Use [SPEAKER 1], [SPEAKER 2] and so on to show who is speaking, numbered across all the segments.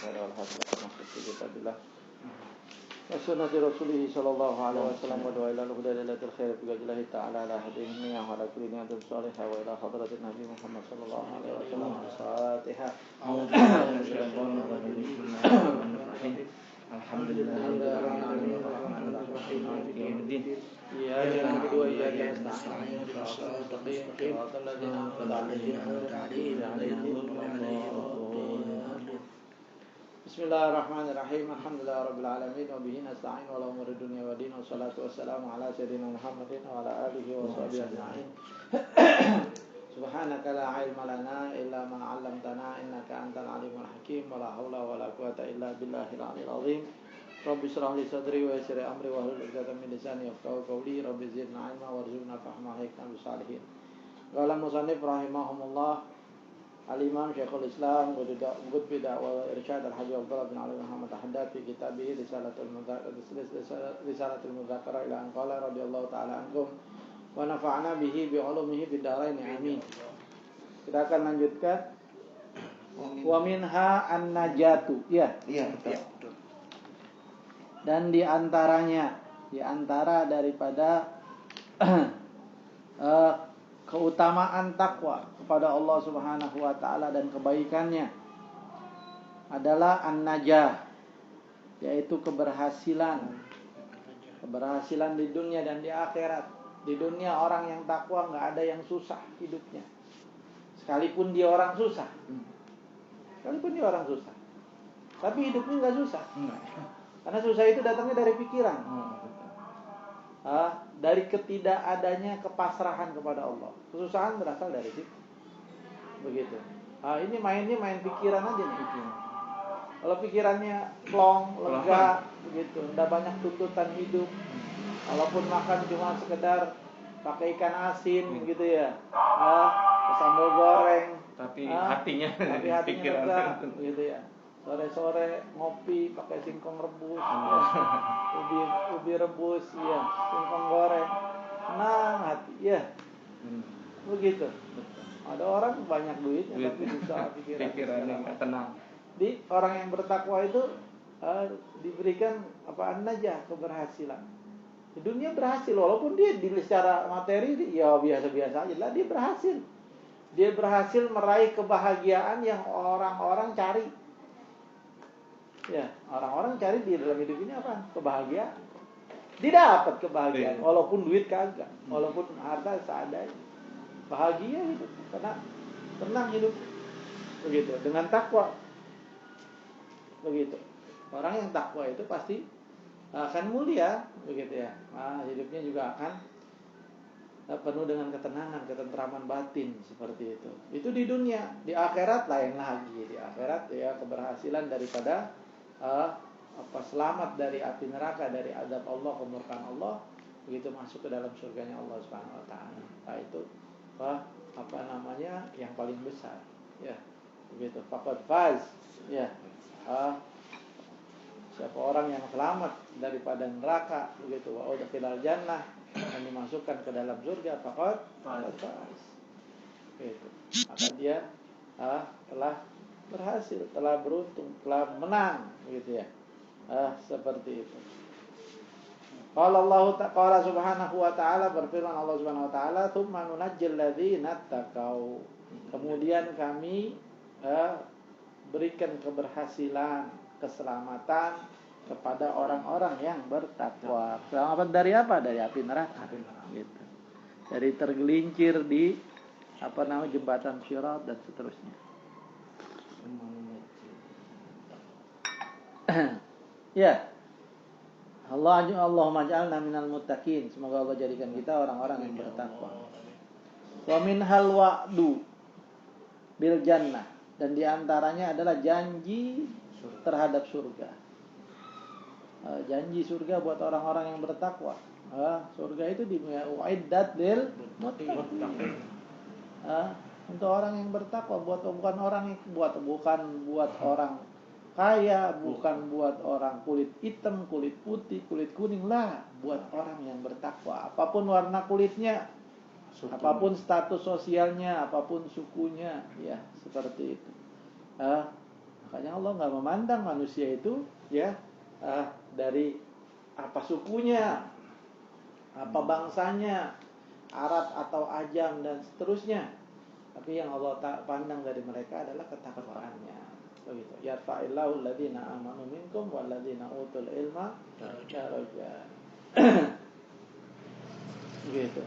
[SPEAKER 1] والخير والحسن والنصر في كتاب الله وسنة رسوله صلى الله عليه وسلم ودعا إلى الهدى ليلة الخير في وجه الله تعالى على هديهم وعلى كل نية صالحة وإلى حضرة النبي محمد صلى الله عليه وسلم الفاتحة. أعوذ بالله من الشيطان الرجيم. بسم الله الرحمن الرحيم. الحمد لله رب العالمين الرحمن الرحيم مالك يوم الدين إياك نعبد وإياك نستعين اهدنا الصراط المستقيم صراط الذين أنعمت عليهم بسم الله الرحمن الرحيم. الحمد لله رب العالمين وبه نستعين على أمور الدنيا والدين والصلاة والسلام على سيدنا محمد وعلى آله وصحبه أجمعين. سبحانك لا علم لنا إلا ما علمتنا إنك أنت العليم الحكيم ولا حول ولا قوة إلا بالله العلي العظيم. رب اشرح لي صدري ويسر أمري واحلل عقدة من لساني يفقهوا قولي. رب زدنا علما وارزقنا فهما وألحقنا بالصالحين. قال المصنف رحمهم الله الإمام شيخ الإسلام وجد بدع وإرشاد الحج عبد الله بن علي محمد الحداد في كتابه رسالة المذاكرة إلى أن قال رضي الله تعالى عنكم ونفعنا به بعلومه في الدارين amin. Kita akan lanjutkan wa minha an-najatu ya. Betul. Dan di antara daripada keutamaan takwa kepada Allah Subhanahu wa taala dan kebaikannya adalah an-najah, yaitu keberhasilan di dunia dan di akhirat. Di dunia orang yang takwa nggak ada yang susah hidupnya, sekalipun dia orang susah, tapi hidupnya nggak susah, karena susah itu datangnya dari pikiran, dari ketidakadanya kepasrahan kepada Allah. Kesusahan berasal dari situ, begitu. Ini main pikiran aja nih. Kalau pikirannya plong, lega, begitu, nggak banyak tuntutan hidup. Walaupun makan cuma sekedar pakai ikan asin gitu ya, sambal goreng, tapi hatinya lega, gitu ya. Sore-sore ngopi pakai singkong rebus, ubi rebus, ya, singkong goreng, tenang hati, ya, begitu. Ada orang banyak duitnya tapi susah pikirannya nggak tenang. Di orang yang bertakwa itu diberikan an-najah, keberhasilan. Di dunia berhasil, walaupun dia secara materi ya biasa-biasa aja lah, dia berhasil meraih kebahagiaan yang orang-orang cari. Ya, orang-orang cari di dalam hidup ini apa? Kebahagiaan. Dia dapat kebahagiaan, walaupun duit kagak, walaupun harta seadanya. Bahagia gitu, karena tenang hidup. Begitu, dengan takwa. Begitu. Orang yang takwa itu pasti akan mulia, begitu ya. Hidupnya juga akan penuh dengan ketenangan, ketentraman batin seperti itu. Itu di dunia. Di akhirat lain lagi. Di akhirat ya keberhasilan daripada selamat dari api neraka, dari azab Allah, kemurkaan Allah, begitu masuk ke dalam surganya Allah Subhanahu wa taala. Nah, itu yang paling besar. Ya. Begitu. Faqad faz. Ya. Siapa orang yang selamat daripada neraka, begitu, wa udkhilal jannah, dan dimasukkan ke dalam surga, faqad faz. Gitu. Maka dia telah berhasil, telah beruntung, telah menang, gitu ya. Seperti itu. Qala subhanahu wa ta'ala, berfirman Allah Subhanahu wa ta'ala, tsumma nunajjil ladzina taqau. Kemudian kami berikan keberhasilan, keselamatan kepada orang-orang yang bertakwa. Selamat dari apa? Dari api neraka. Gitu. Dari tergelincir di jembatan Sirat dan seterusnya. Ya. Allahumma ja'alna minal muttaqin. Semoga Allah jadikan kita orang-orang yang bertakwa. Wa minhal wa'du bil jannah, dan diantaranya adalah janji terhadap surga. Janji surga buat orang-orang yang bertakwa. Surga itu uiddat lil muttaqin. Untuk orang yang bertakwa, bukan buat orang kaya, bukan buat orang kulit hitam, kulit putih, kulit kuning lah, buat orang yang bertakwa. Apapun warna kulitnya, apapun status sosialnya, apapun sukunya, ya seperti itu. Makanya Allah nggak memandang manusia itu ya dari apa sukunya, apa bangsanya, Arab atau Ajam dan seterusnya. Tapi yang Allah pandang dari mereka adalah ketakwaannya. Begitu. Yarfa'illahu alladziina aamanu minkum walladziina utul ilma darajat. Gitu.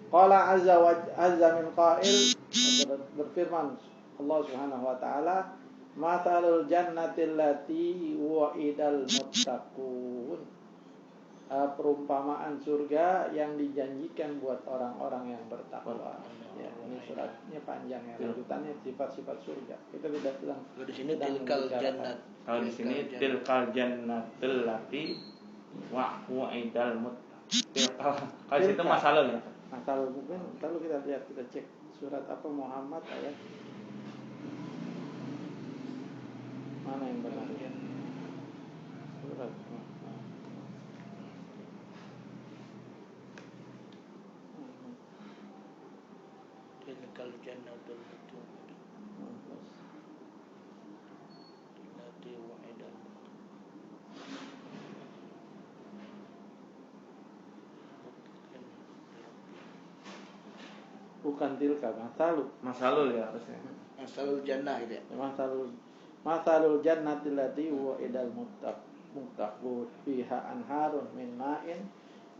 [SPEAKER 1] Qala azza min qail, berfirman Allah Subhanahu wa taala, "Mathalul jannati allati wa'idal muttaqun." Perumpamaan surga yang dijanjikan buat orang-orang yang bertakwa. Ya, ini suratnya panjang ya, lanjutannya sifat-sifat surga. Kita tidak bilang.
[SPEAKER 2] Di sini tilkal jannat.
[SPEAKER 3] Kalau di sini tilkal jannatul lati wa'idal muttaqin. Kalau situ masalah ya.
[SPEAKER 1] Nah, kalau mungkin kalau kita lihat, kita cek surat apa Muhammad ayat mana yang benar ya? Surat
[SPEAKER 2] Tilkal jannatul lati wa'idal.
[SPEAKER 1] bukan tilka, masalul ya harusnya.
[SPEAKER 2] Masalul jannah gitu ya.
[SPEAKER 1] Masalul jannati allati wa'idal muttaqun fiha anharun min ma'in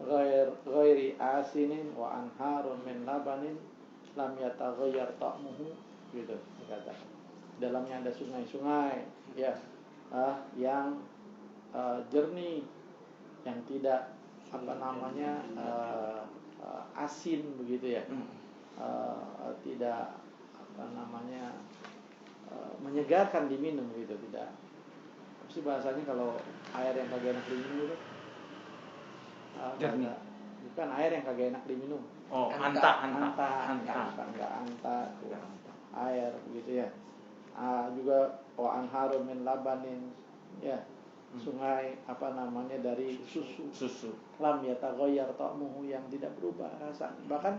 [SPEAKER 1] ghairi asinin wa anharun min labanin lam yataghayyar ta'muhu, gitu dikatakan. Dalamnya ada sungai-sungai ya, yang jernih, yang tidak asin begitu ya. Tidak menyegarkan diminum gitu, tidak. Apa sih bahasanya kalau air yang kagak enak diminum itu? Bukan air yang kagak enak diminum.
[SPEAKER 3] Oh,
[SPEAKER 1] Enggak anta tuh. Air begitu ya. Juga anharun min labanin ya. Sungai dari susu. Lam yataghayyar ta'muhu, yang tidak berubah rasanya. Bahkan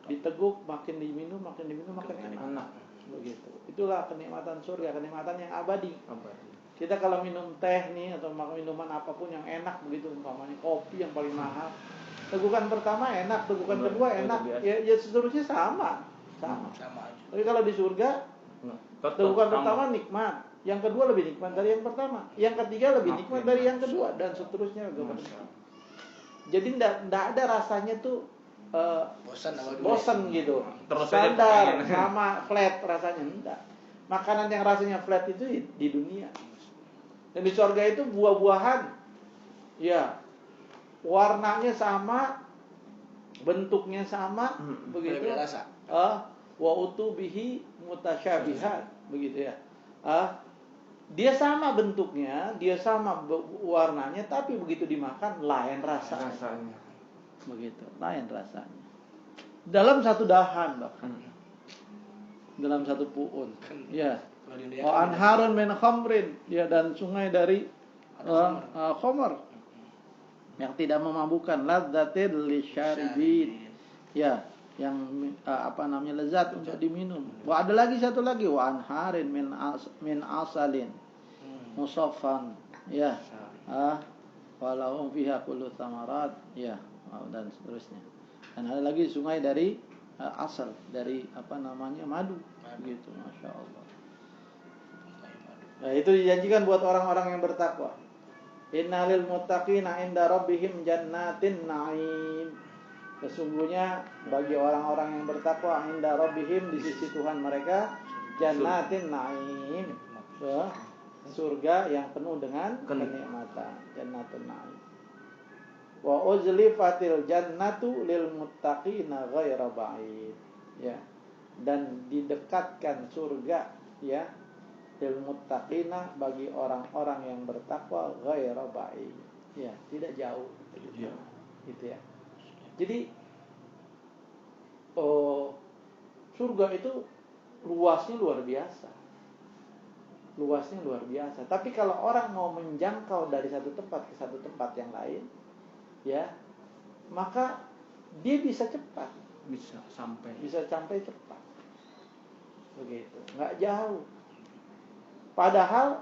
[SPEAKER 1] diteguk, makin diminum makin enak. Begitu. Itulah kenikmatan surga, kenikmatan yang abadi. Kita kalau minum teh nih atau minuman apapun yang enak begitu, umpamanya kopi yang paling mahal, tegukan pertama enak, tegukan kedua enak, ya seterusnya sama aja. Tapi kalau di surga, tegukan pertama nikmat, yang kedua lebih nikmat dari yang pertama, yang ketiga lebih nikmat dari yang kedua, dan seterusnya. Jadi tidak ada rasanya tuh bosan gitu.
[SPEAKER 3] Terus
[SPEAKER 1] standar sama flat rasanya, enggak. Makanan yang rasanya flat itu di dunia. Dan di surga itu buah-buahan ya, warnanya sama, bentuknya sama, begitu. Wa utubihi mutasyabihat, begitu ya. Dia sama bentuknya, dia sama warnanya, tapi begitu dimakan lain rasanya. Begitu, lain rasanya. Dalam satu dahan bahkan. Dalam satu puun. Ya. Wa anharun min khamrin, ya, dan sungai dari khamr yang tidak memabukkan, ladzatil lisyaribin. Ya, yang lezat untuk diminum. Wah, ada lagi satu lagi, wa anharin min asalin musaffan, ya. Walahum fiha kullu thamarat, ya, dan seterusnya. Dan ada lagi sungai dari asal, dari madu, gitu, masya Allah. Nah, itu dijanjikan buat orang-orang yang bertakwa. Innalil muttaqina inda rabbihim jannatin na'im. Sesungguhnya bagi orang-orang yang bertakwa inda rabbihim, di sisi Tuhan mereka, jannatin na'im, surga yang penuh dengan kenikmatan, jannatun na'im. Wa uzlifatil jannatu lil muttaqina ghaira ba'id, ya. Dan didekatkan surga, ya, lil muttaqina, bagi orang-orang yang bertakwa, ghaira ba'id, ya, tidak jauh gitu. Gitu ya. Jadi surga itu luasnya luar biasa. Tapi kalau orang mau menjangkau dari satu tempat ke satu tempat yang lain, ya, maka dia bisa cepat, bisa sampai cepat. begitu, nggak jauh. Padahal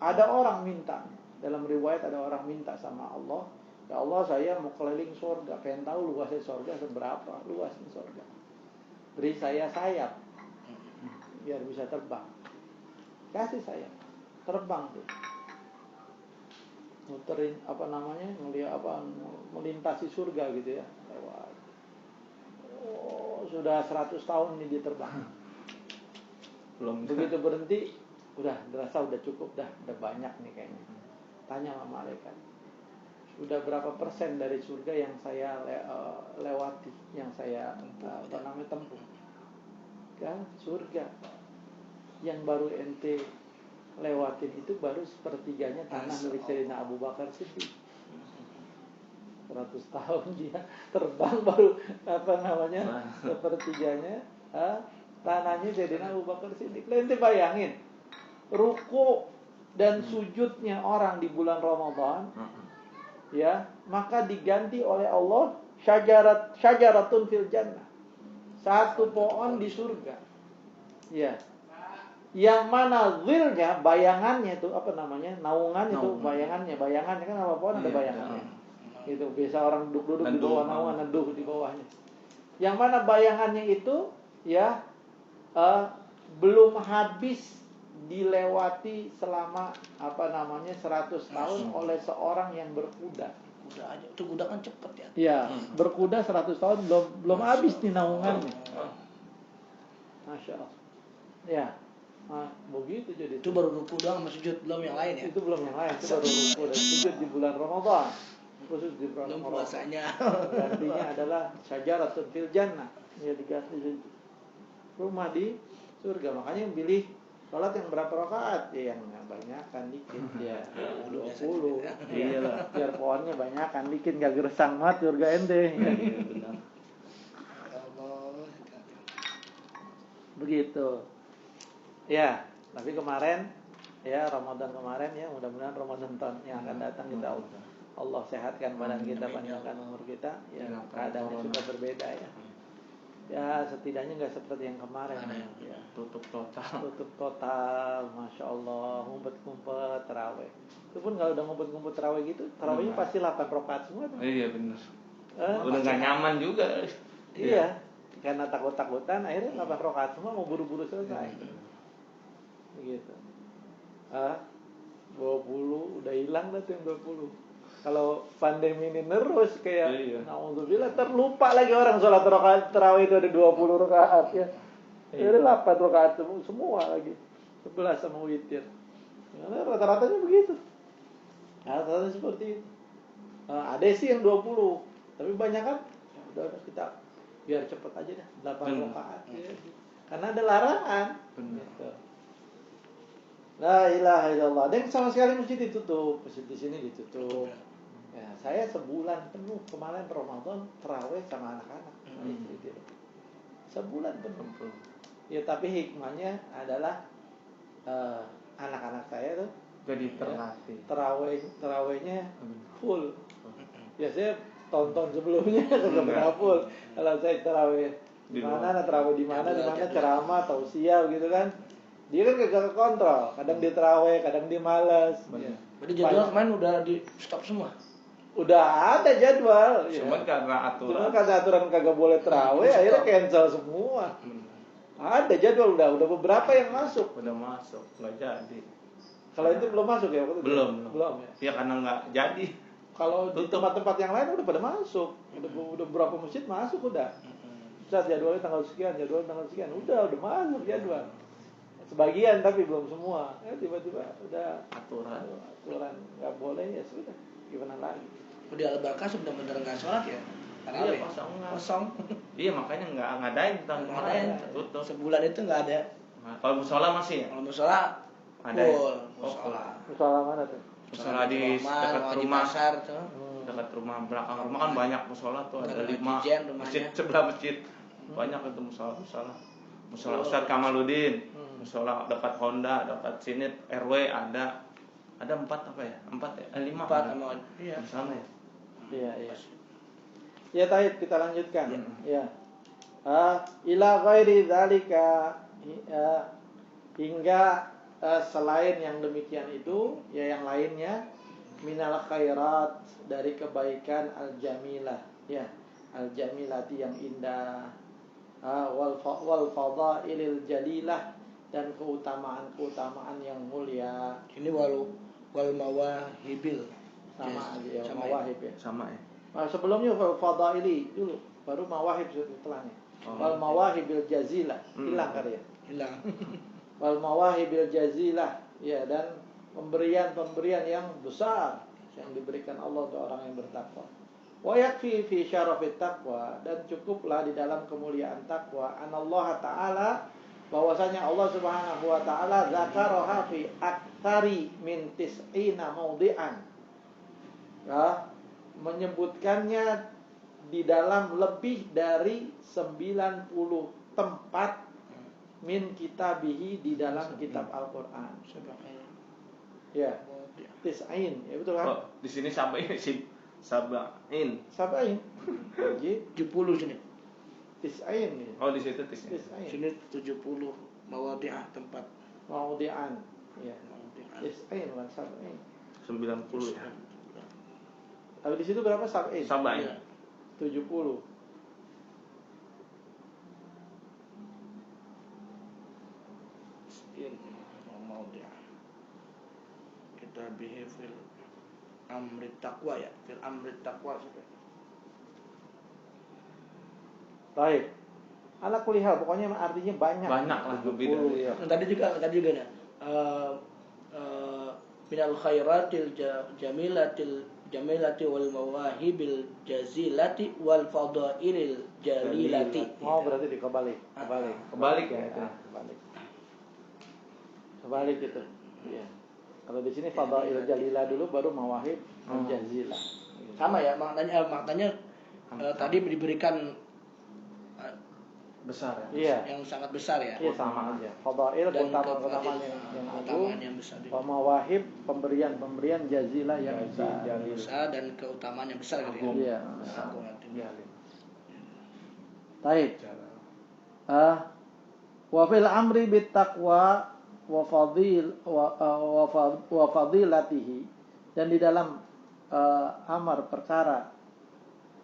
[SPEAKER 1] ada orang minta, dalam riwayat ada orang minta sama Allah, ya Allah saya mau keliling surga, pengen tahu luasnya surga seberapa, luasnya surga. Beri saya sayap, biar bisa terbang. Kasih sayap, terbang tuh. Muterin ngelihat melintasi surga gitu ya, lewat. Oh, sudah 100 tahun nih dia terbang.
[SPEAKER 3] Belum.
[SPEAKER 1] Begitu berhenti, udah dirasa udah cukup dah, udah banyak nih kayaknya. Tanya sama malaikat, udah berapa persen dari surga yang saya lewati, yang saya tempuh? Kan surga yang baru ente lewatin itu baru sepertiganya tanah milik Sayyidina Abu Bakar Siddiq. 100 tahun dia terbang baru sepertiganya tanahnya Sayyidina Abu Bakar Siddiq. Ente bayangin ruku dan sujudnya orang di bulan Ramadan, ya, maka diganti oleh Allah syajaratun fil jannah, satu pohon di surga, ya, yang mana zilnya, bayangannya itu naungannya itu, bayangannya kan apa pohon ada bayangannya, itu biasa orang duduk di bawah naungan, neduh di bawahnya, yang mana bayangannya itu, ya, belum habis dilewati selama 100 tahun oleh seorang yang berkuda.
[SPEAKER 2] Kuda aja, itu kuda kan cepet ya.
[SPEAKER 1] Ya, berkuda 100 tahun belum habis nih naungannya. Masya Allah. Ya, begitu jadi.
[SPEAKER 2] Itu baru ruku doang, sama sujud, belum yang lain ya.
[SPEAKER 1] Itu belum yang lain, itu baru ruku dan sujud di bulan Ramadan. Khusus di bulan
[SPEAKER 2] Belum
[SPEAKER 1] Ramadan.
[SPEAKER 2] puasanya.
[SPEAKER 1] Artinya adalah syajaratun fil jannah. Ya, diganti rumah di surga. Makanya yang pilih sholat yang berapa rakaat? Ya, yang banyak kan dikit ya. 20. Iya lah. Biar pohonnya banyak kan dikit, enggak gersang banget surga ente. Ya, benar. Begitu. Ya, tapi kemarin ya Ramadan kemarin ya, mudah-mudahan Ramadan tahun yang akan datang kita Allah sehatkan badan kita, panjangkan umur kita, ya keadaannya sudah berbeda ya. Ya setidaknya nggak seperti yang kemarin ya.
[SPEAKER 3] Tutup
[SPEAKER 1] total, masya Allah, ngumpet terawih. Itu pun kalau udah ngumpet terawih gitu, terawihnya pasti 8 rakaat semua tuh.
[SPEAKER 3] Iya benar. Udah nggak nyaman juga.
[SPEAKER 1] Iya, karena takut-takutan akhirnya 8 rakaat semua, mau buru-buru selesai. Begitu. 20 udah hilang dah tuh yang 20. Kalau pandemi ini terus kayak naudzubillah, terlupa lagi orang sholat rakaat tarawih itu ada 20 rakaat ya. Jadi 8 rakaat semua lagi. 11 sama witir. Ya, rata-ratanya begitu. Rata-ratanya seperti itu. Ada sih yang 20, tapi banyak kan ya udah kita biar cepet aja dah 8 rakaat ya. Karena ada larangan. Gitu. La ilaha illallah. Dan sama sekali masjid ditutup, masjid di sini ditutup. Ya, saya sebulan penuh kemarin Ramadan terawih sama anak-anak. Sebulan penuh. Ya tapi hikmahnya adalah anak-anak saya tuh
[SPEAKER 3] jadi terlatih.
[SPEAKER 1] Terawihnya full. Biasanya tonton sebelumnya kagak full. Kalau saya terawih di mana, terawih di mana ceramah, tausiah gitu kan. Dia kan kagak kontrol, kadang dia terawih, kadang dia malas. Ya.
[SPEAKER 2] Jadi jadwal kemarin udah di stop semua.
[SPEAKER 1] Udah ada jadwal.
[SPEAKER 3] Cuman karena
[SPEAKER 1] aturan kagak boleh terawih, akhirnya cancel semua. Ada jadwal udah beberapa yang masuk.
[SPEAKER 3] Udah masuk, nggak jadi.
[SPEAKER 1] Kalau itu belum masuk ya?
[SPEAKER 3] Belum
[SPEAKER 1] ya.
[SPEAKER 3] Ya karena nggak jadi.
[SPEAKER 1] Kalau di tempat-tempat yang lain udah pada masuk, udah beberapa masjid masuk udah. Saat jadwalnya tanggal sekian, udah masuk jadwal. Sebagian tapi belum semua. Tiba-tiba udah aturan nggak boleh ya sudah. Gimana lagi?
[SPEAKER 2] Di Al-Barkah benar-benar nggak sholat ya?
[SPEAKER 3] Iya kosong. Iya makanya nggak ngadain tahun kemarin. Tutup.
[SPEAKER 2] Sebulan itu nggak ada.
[SPEAKER 3] Kalau musola masih ya?
[SPEAKER 2] Kalau musola
[SPEAKER 3] ada.
[SPEAKER 1] Musola mana tuh?
[SPEAKER 3] Musola di dekat rumah.
[SPEAKER 2] Pasar tuh.
[SPEAKER 3] Dekat rumah, belakang rumah kan banyak musola tuh, ada 5 masjid, sebelah masjid. Banyak itu musola. Musola Ustaz Kamaludin. Musola dekat Honda, dekat sini RW ada 4 apa ya? 4 ya? 5.
[SPEAKER 2] 4 iya.
[SPEAKER 3] Sama ya?
[SPEAKER 1] Iya. Ya taib kita lanjutkan. Ya. Ila ghairi dzalika hingga selain yang demikian itu, ya yang lainnya minal khairat, dari kebaikan al-jamilah, ya al-jamilati yang indah, wal fadailil jalilah, dan keutamaan yang mulia.
[SPEAKER 2] Ini wal mawahibil.
[SPEAKER 1] Sama aja ya,
[SPEAKER 2] sama
[SPEAKER 1] mawahib ya.
[SPEAKER 3] Sama ya.
[SPEAKER 1] Sebelumnya fadaili dulu, baru mawahib setelahnya. Wal mawahibil jazilah, hilang kali ya.
[SPEAKER 2] Hilang.
[SPEAKER 1] Wal mawahibil jazilah, ya, dan pemberian yang besar yang diberikan Allah untuk orang yang bertakwa. Wa yakfi fi syarafit taqwa, dan cukuplah di dalam kemuliaan takwa anallaha ta'ala, bahwasanya Allah Subhanahu wa taala zakaraha fi aktsari min tis'ina mawdi'an. Ya, menyebutkannya di dalam lebih dari 90 tempat min kitabihi, di dalam kitab Al-Qur'an. Ya, tis'ain, ya betul kan?
[SPEAKER 3] Oh, di sini sabain.
[SPEAKER 1] Sabain. Jadi
[SPEAKER 2] 70 sini.
[SPEAKER 1] tis'ain ya.
[SPEAKER 3] Oh, di situ tisnya.
[SPEAKER 1] Tis'ain.
[SPEAKER 2] Sini 70 mawadi'ah tempat.
[SPEAKER 1] Maudi'an. Ya.
[SPEAKER 2] Mawadi'ah.
[SPEAKER 1] Tis'ain bukan sabain.
[SPEAKER 3] 90 ya.
[SPEAKER 1] Tapi di situ berapa sabain?
[SPEAKER 3] Sabain.
[SPEAKER 2] Iya.
[SPEAKER 1] 70.
[SPEAKER 2] Mawadi'ah. Kita fil amri taqwa ya. Fil amri taqwa sampai.
[SPEAKER 1] Baik. Ala kulihal, pokoknya artinya banyak.
[SPEAKER 3] Banyak lah,
[SPEAKER 1] 70 ya.
[SPEAKER 2] Nah, tadi juga nih. Minal khairatil jamilati wal mawahibil jazilati wal fadailil jalilati.
[SPEAKER 1] Oh, berarti dikebalik.
[SPEAKER 3] Kebalik ya itu.
[SPEAKER 1] Kebalik. Kebalik itu. Iya. Kalau di sini fadail jalilah dulu, baru mawahib jazilah.
[SPEAKER 2] Sama ya, maknanya tadi diberikan
[SPEAKER 3] Besar ya.
[SPEAKER 1] Iya.
[SPEAKER 2] yang sangat besar ya.
[SPEAKER 1] Iya, sama aja. Fadail
[SPEAKER 2] Dan
[SPEAKER 1] keutamaan yang agung,
[SPEAKER 2] keutamaan yang besar.
[SPEAKER 1] mawahib pemberian jazilah yang besar.
[SPEAKER 2] Besar dan keutamaan yang besar gitu
[SPEAKER 3] Agung.
[SPEAKER 2] ya.
[SPEAKER 1] Iya.
[SPEAKER 2] Agung artinya.
[SPEAKER 1] Baik. Wa fil amri bit taqwa wa fadilatihi, dan di dalam amar perkara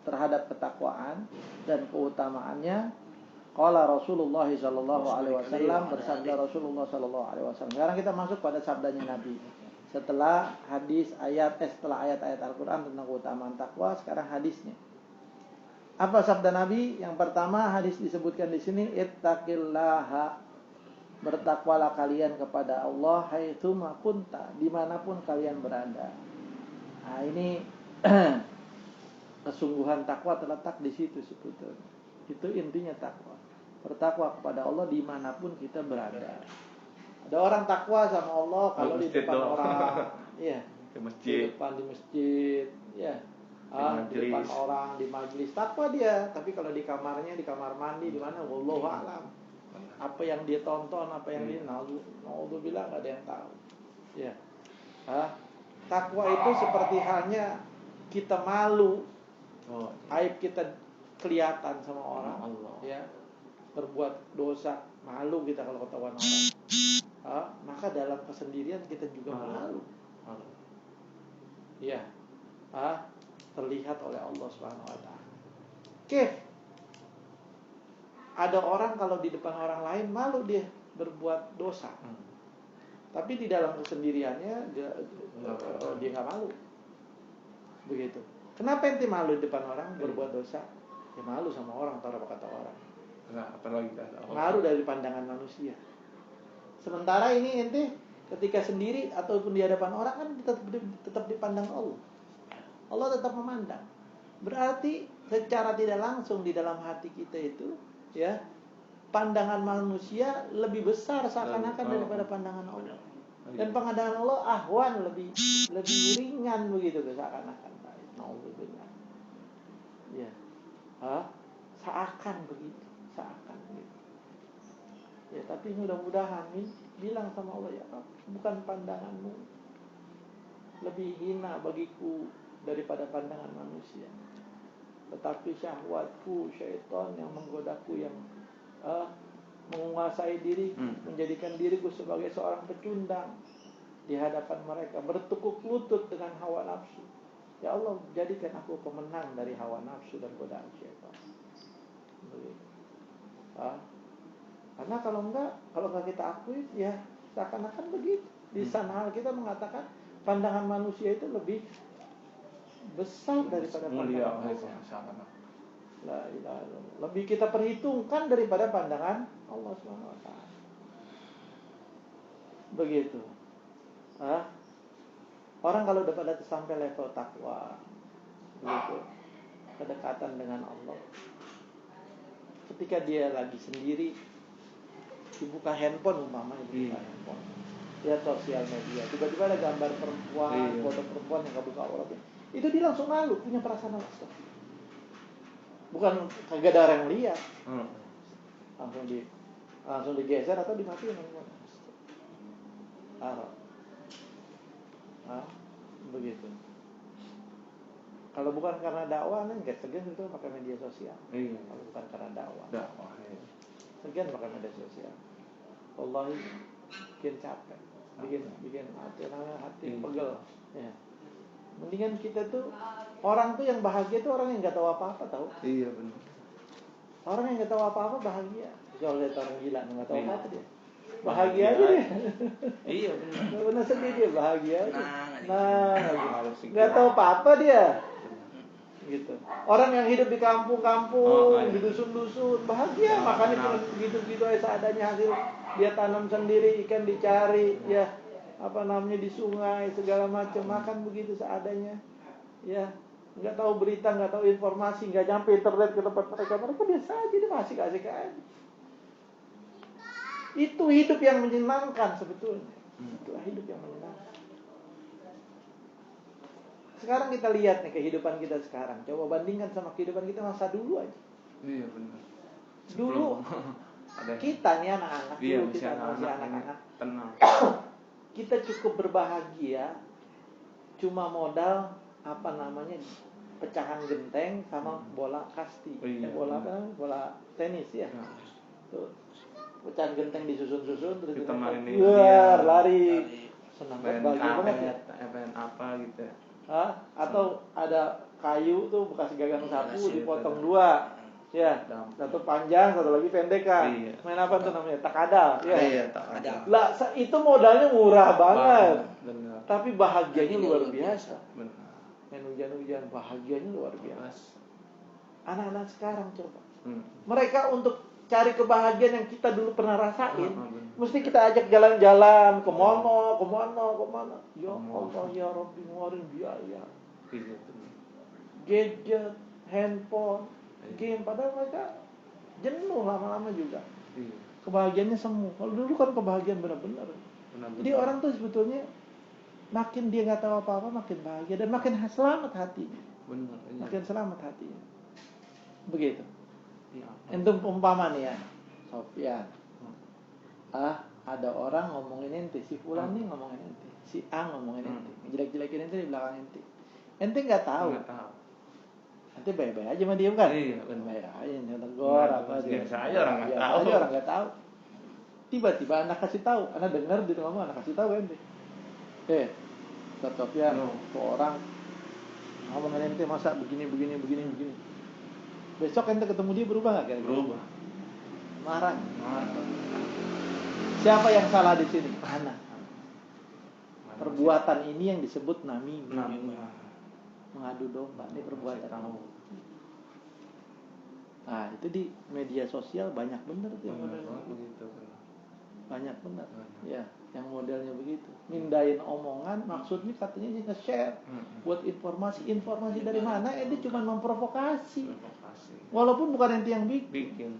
[SPEAKER 1] terhadap ketakwaan dan keutamaannya, qala Rasulullah sallallahu alaihi wasallam, bersabda Rasulullah sallallahu alaihi wasallam. Sekarang kita masuk pada sabdanya Nabi. Setelah setelah ayat-ayat Al-Qur'an tentang keutamaan takwa, sekarang hadisnya. Apa sabda Nabi? Yang pertama, hadis disebutkan di sini, ittaqillaha, bertakwalah kalian kepada Allah haitsuma kunta, dimanapun kalian berada. Nah, ini kesungguhan takwa terletak di situ sebetulnya. Itu intinya takwa. Bertakwa kepada Allah dimanapun kita berada. Ada orang takwa sama Allah kalau di depan orang, ya,
[SPEAKER 3] Di masjid.
[SPEAKER 1] di masjid, ya, di depan orang, di majelis, takwa dia. Tapi kalau di kamarnya, di kamar mandi, di mana, wallahu a'lam. Apa yang dia tonton, apa yang dia naudzubillah, nggak ada yang tahu. Ya, takwa itu seperti halnya kita malu, aib kita kelihatan sama orang, ya, berbuat dosa, malu kita kalau ketahuan orang. Maka dalam kesendirian kita juga malu. Ya, terlihat oleh Allah Subhanahu Wa Taala. Ada orang kalau di depan orang lain malu dia berbuat dosa, tapi di dalam kesendiriannya dia nggak malu. Begitu. Kenapa ente malu di depan orang berbuat dosa? Ya malu sama orang, tahu apa kata orang.
[SPEAKER 3] Nah, apalagi
[SPEAKER 1] Pengaruh dari pandangan manusia. Sementara ini ente ketika sendiri ataupun di hadapan orang kan tetap dipandang Allah. Allah tetap memandang. Berarti secara tidak langsung di dalam hati kita itu, ya, pandangan manusia lebih besar seakan-akan daripada pandangan Allah. Dan pandangan Allah ahwan, lebih ringan begitu seakan-akan. Nauzubillah. Ya. Seakan begitu. Ya, tapi mudah-mudahan nih bilang sama Allah, ya Rabb, bukan pandanganmu lebih hina bagiku daripada pandangan manusia, tetapi syahwatku, syaitan yang menggodaku, yang menguasai diri, menjadikan diriku sebagai seorang pecundang di hadapan mereka, bertekuk lutut dengan hawa nafsu. Ya Allah, jadikan aku pemenang dari hawa nafsu dan godaan syaitan. Begitu. Karena kalau enggak kita akui, ya seakan-akan begitu. Di sana hal kita mengatakan pandangan manusia itu lebih besar daripada pandangan Allah. La ilaha illallah. Lebih kita perhitungkan daripada pandangan Allah Subhanahu wa taala. Begitu. Orang kalau udah pada sampai level takwa, begitu, kedekatan dengan Allah, ketika dia lagi sendiri, dibuka handphone umpamanya, handphone, lihat sosial media, tiba-tiba ada gambar perempuan, foto perempuan yang kebuka auratnya, itu dia langsung malu, punya perasaan apa? Bukan kagak ada orang yang lihat, langsung digeser atau dimatiin. Begitu. Kalau bukan karena dakwah, nggak segan itu pakai media sosial. Kalau bukan karena dakwah, segan pakai media sosial. Wallahi bikin capek, bikin hati pegel. Ya. Mendingan kita tuh, orang tuh yang bahagia tuh orang yang nggak tahu apa-apa, tahu?
[SPEAKER 3] Iya benar.
[SPEAKER 1] Orang yang nggak tahu apa-apa bahagia. Kalau lihat orang gila nggak tahu apa-apa dia, bahagia aja dia. Iya benar. Nggak pernah sedih dia, bahagia aja. Nggak tahu apa-apa dia. Gitu. Orang yang hidup di kampung-kampung, di dusun-dusun, bahagia, makannya cuma begitu-begitu aja seadanya, hasil dia tanam sendiri, ikan dicari, ya. Di sungai segala macam, makan begitu seadanya, ya, nggak tahu berita, nggak tahu informasi, nggak nyampe internet ke tempat mereka biasa aja, dia masih asik aja. Itu hidup yang menyenangkan sebetulnya. Itulah hidup yang menyenangkan. Sekarang kita lihat nih kehidupan kita sekarang, coba bandingkan sama kehidupan kita masa dulu aja.
[SPEAKER 3] Iya benar.
[SPEAKER 1] Dulu kita nih anak-anak, dulu kita masih anak-anak,
[SPEAKER 3] tenang.
[SPEAKER 1] Kita cukup berbahagia cuma modal pecahan genteng sama bola kasti, bola tenis ya. Tuh, pecahan genteng disusun-susun terus
[SPEAKER 3] kita main
[SPEAKER 1] lari. Senang banget ya.
[SPEAKER 3] Event apa gitu ya.
[SPEAKER 1] Atau ada kayu tuh bekas gagang sapu dipotong dua. Ya, satu panjang, satu lagi pendek kan. Main apa tuh namanya? Takada.
[SPEAKER 3] Iya, takada.
[SPEAKER 1] Lah, itu modalnya murah banget.
[SPEAKER 3] Benar.
[SPEAKER 1] Tapi bahagianya luar biasa.
[SPEAKER 3] Benar.
[SPEAKER 1] Main hujan-hujan, bahagianya luar biasa. Anak-anak sekarang coba. Mereka untuk cari kebahagiaan yang kita dulu pernah rasain, mesti kita ajak jalan-jalan ke mana. Ya Allah ya Rabbi, ngeluarin biaya. Gadget, handphone, game, padahal mereka jenuh lama-lama juga. Kebahagiaannya semu. Kalau dulu kan kebahagiaan benar-benar. Jadi orang tuh sebetulnya makin dia nggak tahu apa-apa, makin bahagia dan makin selamat hatinya. Makin selamat hatinya. Begitu. Entum umpama nih ya, Sofyan. Ada orang ngomongin ente, si fulan nih ngomongin ente, si A ngomongin ente, jelek-jelekin ente di belakang ente. Ente nggak tahu. Nanti baik-baik aja sama dia kan? Iya, baik aja, negor apa aja.
[SPEAKER 3] Biasa aja orang nggak
[SPEAKER 1] tahu. Tiba-tiba anak kasih tahu, anak dengar di rumah, anak kasih tahu ente. Ustaz Sofyan, tuh orang ngomongin ente masa begini. Besok ente ketemu dia berubah nggak kira-kira?
[SPEAKER 3] Berubah.
[SPEAKER 1] Marah. Siapa yang salah di sini? Anak. Perbuatan ini yang disebut namimah. Mengadu domba, ini perbuatan kamu. Nah, itu di media sosial banyak bener tuh yang modelnya begitu. Banyak bener. Ya, yang modelnya begitu. Mindain omongan, maksudnya katanya sih nge-share buat informasi dari mana? Dia cuma memprovokasi. Walaupun bukan ente yang bikin.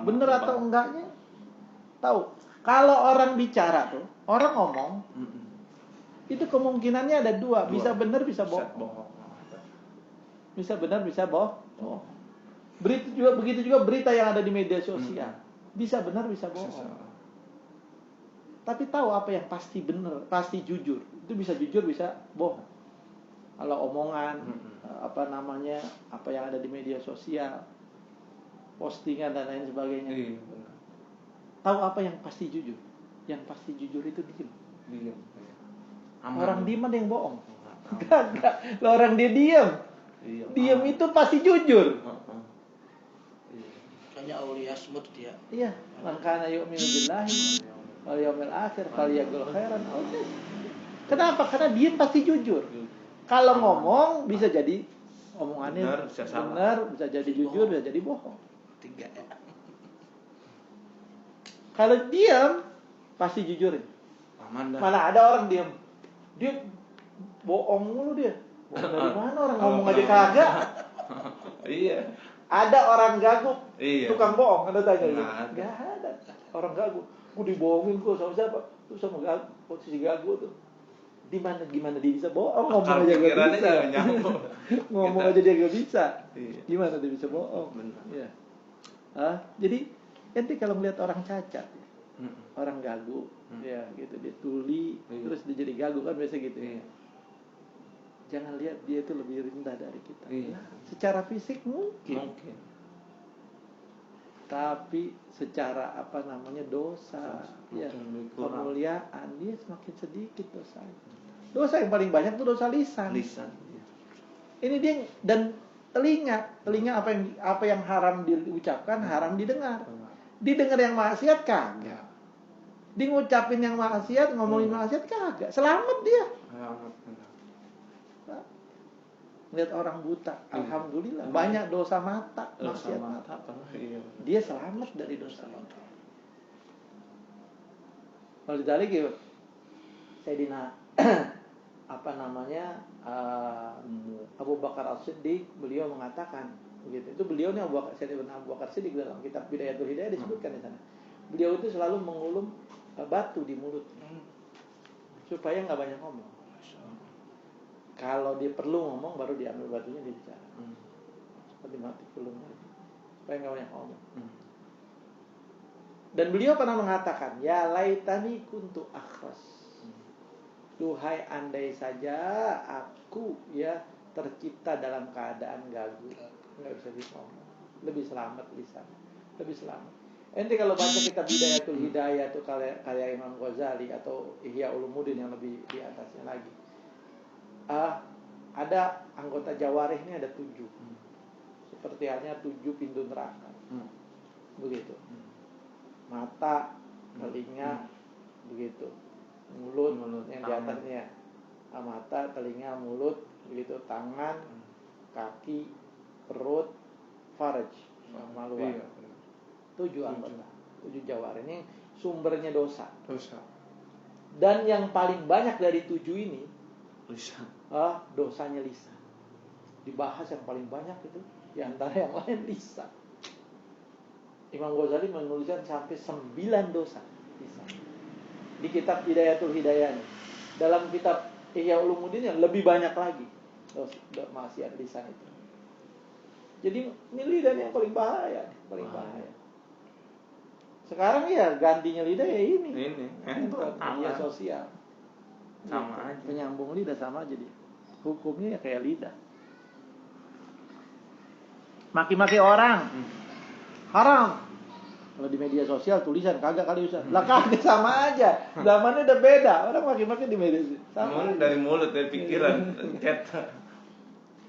[SPEAKER 1] Bener atau enggaknya? Tahu. Kalau orang bicara tuh, orang ngomong, itu kemungkinannya ada dua, bisa benar bisa bohong. Bisa benar bisa bohong. Begitu juga berita yang ada di media sosial, bisa benar bisa bohong. Tapi tahu apa yang pasti benar, pasti jujur. Itu bisa jujur bisa bohong. Kalau omongan apa yang ada di media sosial, postingan dan lain sebagainya.
[SPEAKER 3] Iya, benar.
[SPEAKER 1] Tahu apa yang pasti jujur? Yang pasti jujur itu diem.
[SPEAKER 3] Diam.
[SPEAKER 1] Orang diem ada yang bohong.
[SPEAKER 3] Aman.
[SPEAKER 1] Kagak. Lah orang dia diem.
[SPEAKER 3] Iya,
[SPEAKER 1] Diem
[SPEAKER 3] aman.
[SPEAKER 1] itu pasti jujur.
[SPEAKER 3] Heeh. Iya.
[SPEAKER 2] Kayaknya aulia smooth dia.
[SPEAKER 1] Iya, man kana yu'minu billahi wal yaumil akhir falyaqul khairan aw liyasmut. Kenapa? Karena diem pasti jujur. Kalau ngomong bisa jadi omongannya
[SPEAKER 3] Benar, bisa salah.
[SPEAKER 1] benar, bisa jadi jujur, bisa jadi bohong.
[SPEAKER 2] 3 ya.
[SPEAKER 1] Kalau diam pasti jujurin.
[SPEAKER 3] Aman dah.
[SPEAKER 1] Mana ada orang diam, dia bohong mulu dia. Bohong dari mana orang ngomong aja kagak.
[SPEAKER 3] Iya.
[SPEAKER 1] Ada orang gaguk,
[SPEAKER 3] Iya.
[SPEAKER 1] tukang bohong, ada tanya gitu.
[SPEAKER 3] Nggak ada.
[SPEAKER 1] Nggak ada. Orang gaguk, gue dibohongin gue sama siapa? Tuh sama gaguk, posisi gaguk tuh. Gimana dia bisa bohong? Ngomong
[SPEAKER 3] Akal
[SPEAKER 1] aja gak
[SPEAKER 3] pikirannya
[SPEAKER 1] bisa.
[SPEAKER 3] nggak nyambung.
[SPEAKER 1] Ngomong
[SPEAKER 3] Kita-
[SPEAKER 1] aja dia gak bisa.
[SPEAKER 3] Iya.
[SPEAKER 1] Gimana dia bisa bohong?
[SPEAKER 3] Benar.
[SPEAKER 1] Ya. Jadi ente kalau melihat orang cacat,
[SPEAKER 3] Mm-mm.
[SPEAKER 1] orang gagu, ya gitu dia tuli,
[SPEAKER 3] Iya.
[SPEAKER 1] terus dia jadi gagu kan biasa gitu. Ya.
[SPEAKER 3] Iya.
[SPEAKER 1] Jangan lihat dia itu lebih rendah dari kita.
[SPEAKER 3] Iya.
[SPEAKER 1] Nah, secara fisik mungkin,
[SPEAKER 3] Mungkin.
[SPEAKER 1] tapi secara apa namanya dosa, ya
[SPEAKER 3] Mungkin lebih kurang.
[SPEAKER 1] kemuliaan dia semakin sedikit dosanya. Dosa yang paling banyak itu dosa lisan.
[SPEAKER 3] Lisan. Iya.
[SPEAKER 1] Ini dia dan telinga apa yang haram diucapkan, haram didengar. Didengar yang maksiat kagak. Dia ngucapin yang maksiat, ngomongin maksiat kagak. Selamat dia.
[SPEAKER 3] Aman. Benar.
[SPEAKER 1] Lihat orang buta, alhamdulillah banyak dosa mata, maksiat
[SPEAKER 3] Sama
[SPEAKER 1] mata.
[SPEAKER 3] apa? Iya.
[SPEAKER 1] Dia selamat dari dosa mata. Kalau ditarik ya, Sayyidina apa namanya Abu Bakar As-Siddiq, beliau mengatakan begitu. Itu beliau nih Sayyidina Abu Bakar As-Siddiq dalam kitab Bidayatul Hidayah disebutkan di sana. Beliau itu selalu mengulum batu di mulut supaya nggak banyak ngomong. Kalau dia perlu ngomong baru diambil batunya dibicara. Seperti mati kulung lagi. Supaya nggak banyak ngomong. Dan beliau pernah mengatakan, ya laitani kuntu akhras. Duhai andai saja aku ya tercipta dalam keadaan gagu, nggak bisa ngomong, lebih selamat lisan, lebih selamat. Ente kalau baca kitab Bidayatul Hidayah itu karya Imam Ghazali atau Ihya Ulumuddin yang lebih di atasnya lagi. Ada anggota jawarihnya ada 7. Seperti halnya 7 pintu neraka. Begitu. Mata, telinga, begitu. Mulut yang di atasnya. Mata, telinga, mulut, begitu. Tangan, kaki, perut, farj, maluan. 7 anggota. 7 jawarih ini sumbernya dosa. Dan yang paling banyak dari 7 ini
[SPEAKER 3] Lisan.
[SPEAKER 1] dosanya lisan. Dibahas yang paling banyak itu di antara yang lain lisan. Imam Ghazali menuliskan sampai 9 dosa lisan. Di kitab Bidayatul Hidayah ini. Dalam kitab Ihya Ulumuddin yang lebih banyak lagi maksiat lisan itu. Jadi ini lidah yang paling bahaya, paling bahaya. Sekarang ya gantinya lidah ya ini. Media sosial.
[SPEAKER 3] Sama aja.
[SPEAKER 1] Penyambung lidah sama aja dia. Hukumnya ya kayak lidah. Maki-maki orang haram. Kalau di media sosial tulisan kagak kali Ustaz. Lah kagak sama aja. Zamannya udah beda. Orang maki-maki di media sosial. Sama.
[SPEAKER 3] Dari mulut, dari pikiran. Chat.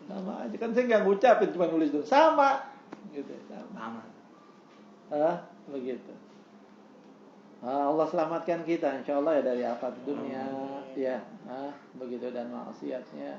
[SPEAKER 1] Sama aja kan saya nggak ngucapin cuma nulis tuh. Sama. Gitu, sama. Begitu. Allah selamatkan kita insyaallah ya dari afat dunia ya, begitu dan maksiatnya.